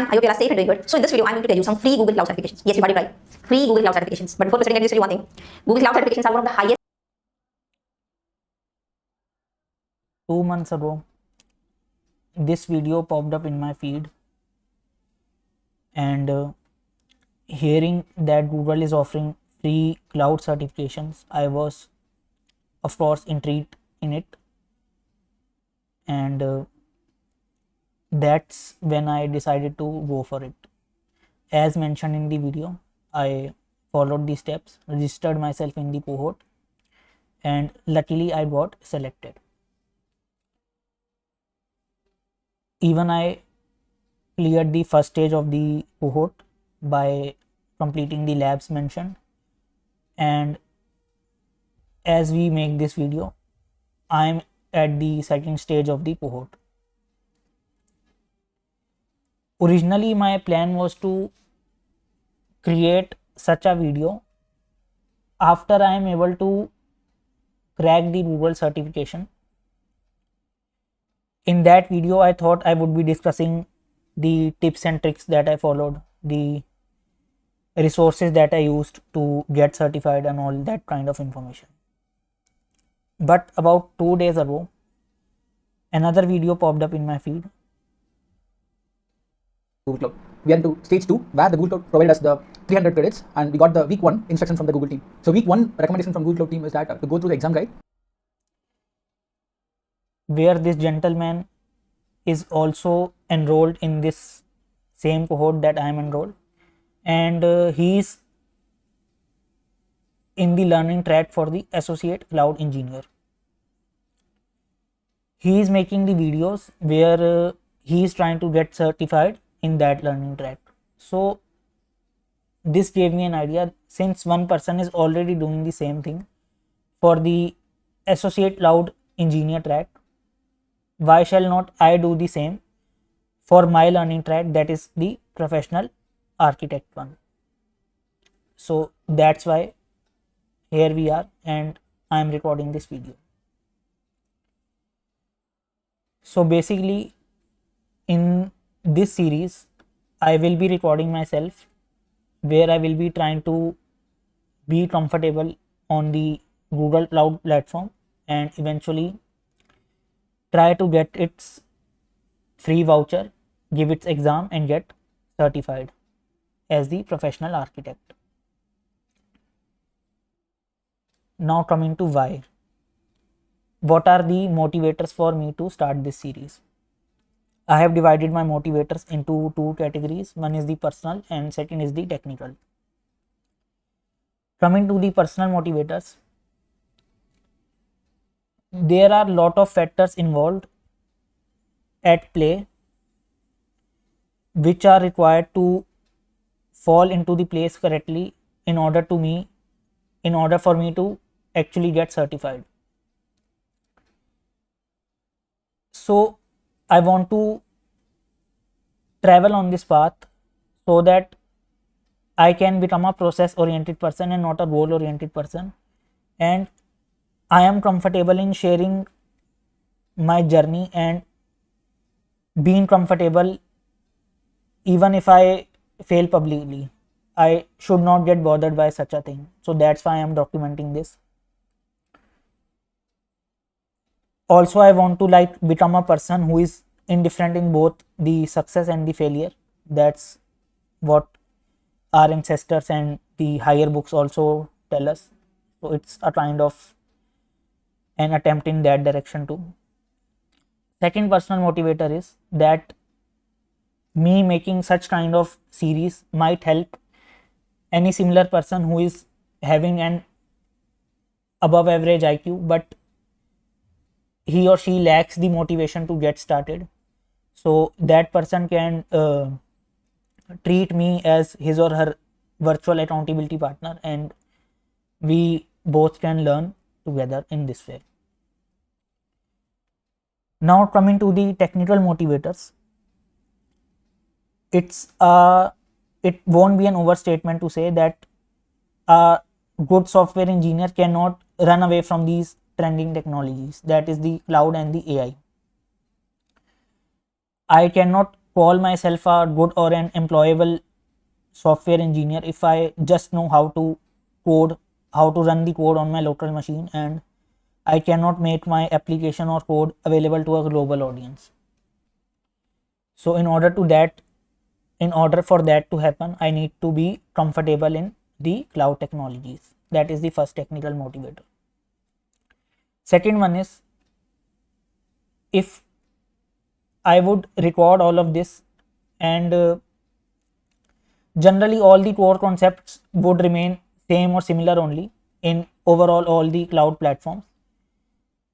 I hope you're safe and doing good. So in this video, I'm going to tell you some free Google Cloud certifications. Yes, you got it right. Free Google Cloud certifications. But before proceeding, let me just tell you one thing. Google Cloud certifications are one of the highest. 2 months ago, this video popped up in my feed, and hearing that Google is offering free cloud certifications, I was of course intrigued in it, and that's when I decided to go for it. As mentioned in the video, I followed the steps, registered myself in the cohort, and luckily I got selected. Even I cleared the first stage of the cohort by completing the labs mentioned, and as we make this video, I'm at the second stage of the cohort. Originally, my plan was to create such a video after I am able to crack the Google certification. In that video, I thought I would be discussing the tips and tricks that I followed, the resources that I used to get certified, and all that kind of information. But about 2 days ago, another video popped up in my feed. Google Cloud. We are into stage 2, where the Google Cloud provided us the 300 credits, and we got the week 1 instruction from the Google team. So week 1 recommendation from Google Cloud team is that to go through the exam guide, where this gentleman is also enrolled in this same cohort that I am enrolled, and he's in the learning track for the associate cloud engineer. He is making the videos where he is trying to get certified in that learning track. So this gave me an idea, since one person is already doing the same thing for the associate cloud engineer track, why shall not I do the same for my learning track, that is the professional architect one. So that's why here we are, and I am recording this video. So basically, in this series, I will be recording myself, where I will be trying to be comfortable on the Google Cloud platform and eventually try to get its free voucher, give its exam, and get certified as the professional architect. Now coming to why. What are the motivators for me to start this series? I have divided my motivators into 2 categories. One is the personal and second is the technical. Coming to the personal motivators, there are lot of factors involved at play which are required to fall into the place correctly in order for me to actually get certified. So I want to travel on this path so that I can become a process oriented person and not a goal oriented person, and I am comfortable in sharing my journey and being comfortable even if I fail publicly. I should not get bothered by such a thing. So that's why I am documenting this. Also, I want to become a person who is indifferent in both the success and the failure. That's what our ancestors and the higher books also tell us. So it's a kind of an attempt in that direction too. Second personal motivator is that me making such kind of series might help any similar person who is having an above average IQ, but he or she lacks the motivation to get started. So that person can treat me as his or her virtual accountability partner, and we both can learn together in this way. Now coming to the technical motivators, it won't be an overstatement to say that a good software engineer cannot run away from these trending technologies, that is the cloud and the AI. I cannot call myself a good or an employable software engineer if I just know how to code, how to run the code on my local machine, and I cannot make my application or code available to a global audience. So in order for that to happen, I need to be comfortable in the cloud technologies. That is the first technical motivator. Second one is, if I would record all of this, and generally all the core concepts would remain same or similar only in overall all the cloud platforms.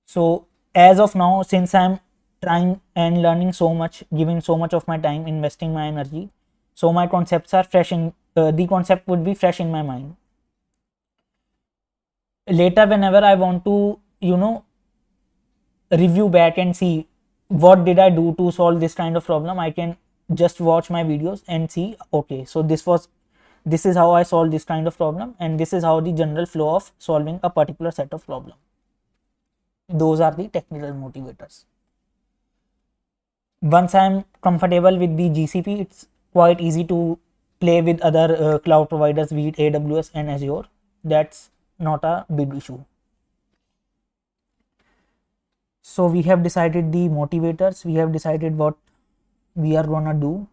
So as of now, since I'm trying and learning so much, giving so much of my time, investing my energy, so my concepts are fresh in the concept would be fresh in my mind. Later, whenever I want to review back and see what did I do to solve this kind of problem, I can just watch my videos and see, okay, so this is how I solved this kind of problem, and this is how the general flow of solving a particular set of problem. Those are the technical motivators. Once I'm comfortable with the GCP, it's quite easy to play with other cloud providers, be it AWS and Azure. That's not a big issue. So we have decided the motivators, we have decided what we are gonna do.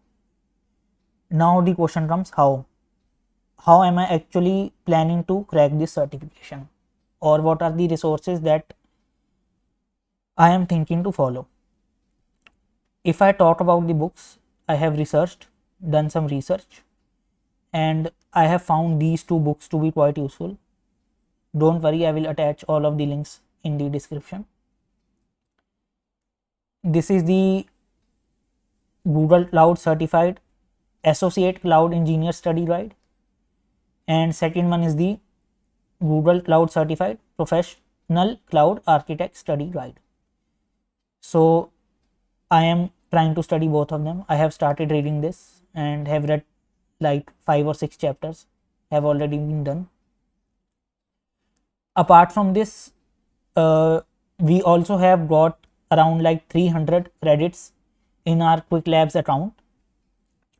Now the question comes, how am I actually planning to crack this certification, or what are the resources that I am thinking to follow? If I talk about the books, I have done some research, and I have found these two books to be quite useful. Don't worry, I will attach all of the links in the description. This is the Google Cloud Certified Associate Cloud Engineer Study Guide, and second one is the Google Cloud Certified Professional Cloud Architect Study Guide. So I am trying to study both of them. I have started reading this and have read like 5 or 6 chapters have already been done. Apart from this, we also have got around like 300 credits in our Quick Labs account,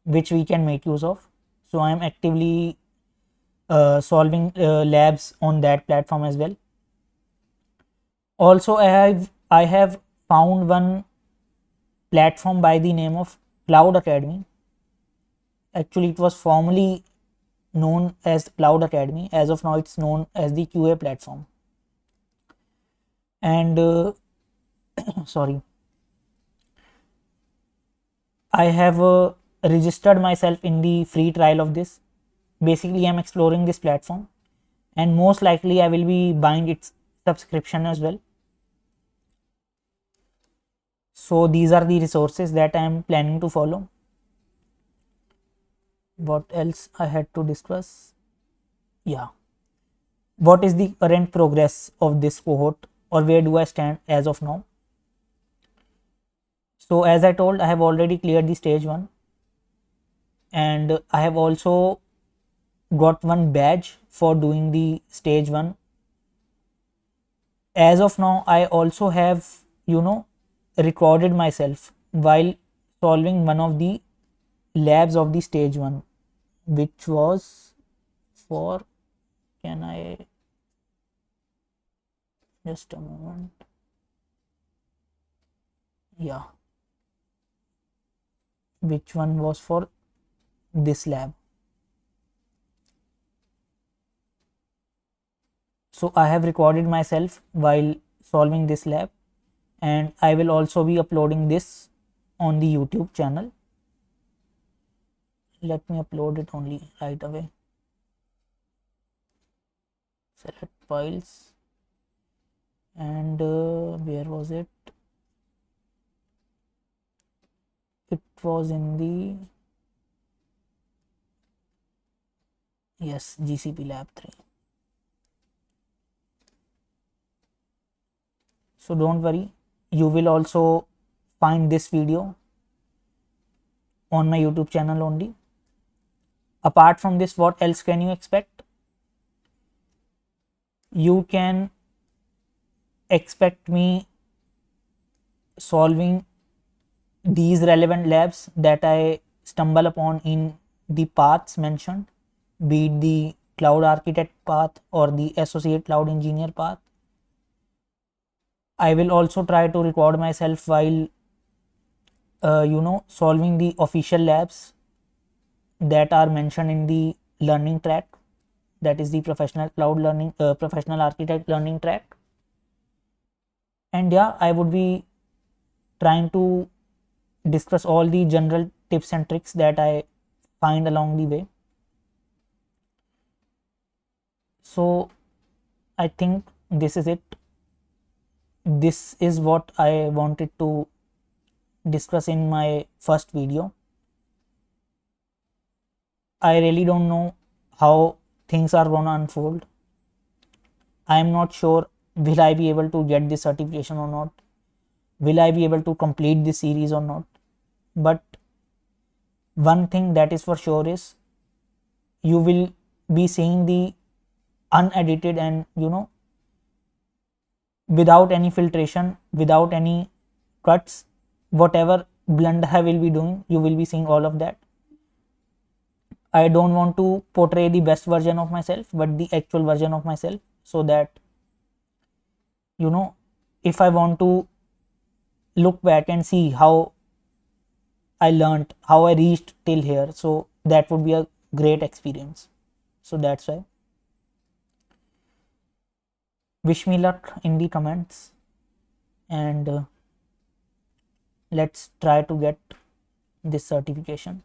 which we can make use of. So I am actively solving labs on that platform as well. Also, I have found one platform by the name of Cloud Academy. Actually, it was formerly known as Cloud Academy. As of now, it's known as the QA platform. And sorry, I have registered myself in the free trial of this. Basically, I'm exploring this platform, and most likely I will be buying its subscription as well. So these are the resources that I am planning to follow. What else I had to discuss? Yeah. What is the current progress of this cohort, or where do I stand as of now? So as I told, I have already cleared the stage 1, and I have also got one badge for doing the stage 1. As of now, I also have recorded myself while solving one of the labs of the stage 1, which was for, can I just a moment, yeah, which one was for this lab. So I have recorded myself while solving this lab, and I will also be uploading this on the YouTube channel. Let me upload it only right away. Select files, and where was it? It was in the, yes, GCP Lab 3. So don't worry, you will also find this video on my YouTube channel only. Apart from this, what else can you expect? You can expect me solving these relevant labs that I stumble upon in the paths mentioned, be it the cloud architect path or the associate cloud engineer path. I will also try to record myself while solving the official labs that are mentioned in the learning track, that is the professional cloud learning, professional architect learning track. And yeah, I would be trying to discuss all the general tips and tricks that I find along the way. So I think this is it. This is what I wanted to discuss in my first video. I really don't know how things are gonna unfold. I am not sure will I be able to get this certification or not, will I be able to complete this series or not. But one thing that is for sure is you will be seeing the unedited and without any filtration, without any cuts, whatever blunder I will be doing, you will be seeing all of that. I don't want to portray the best version of myself, but the actual version of myself, so that if I want to look back and see how I learned, how I reached till here, so that would be a great experience. So that's why. Wish me luck in the comments, and let's try to get this certification.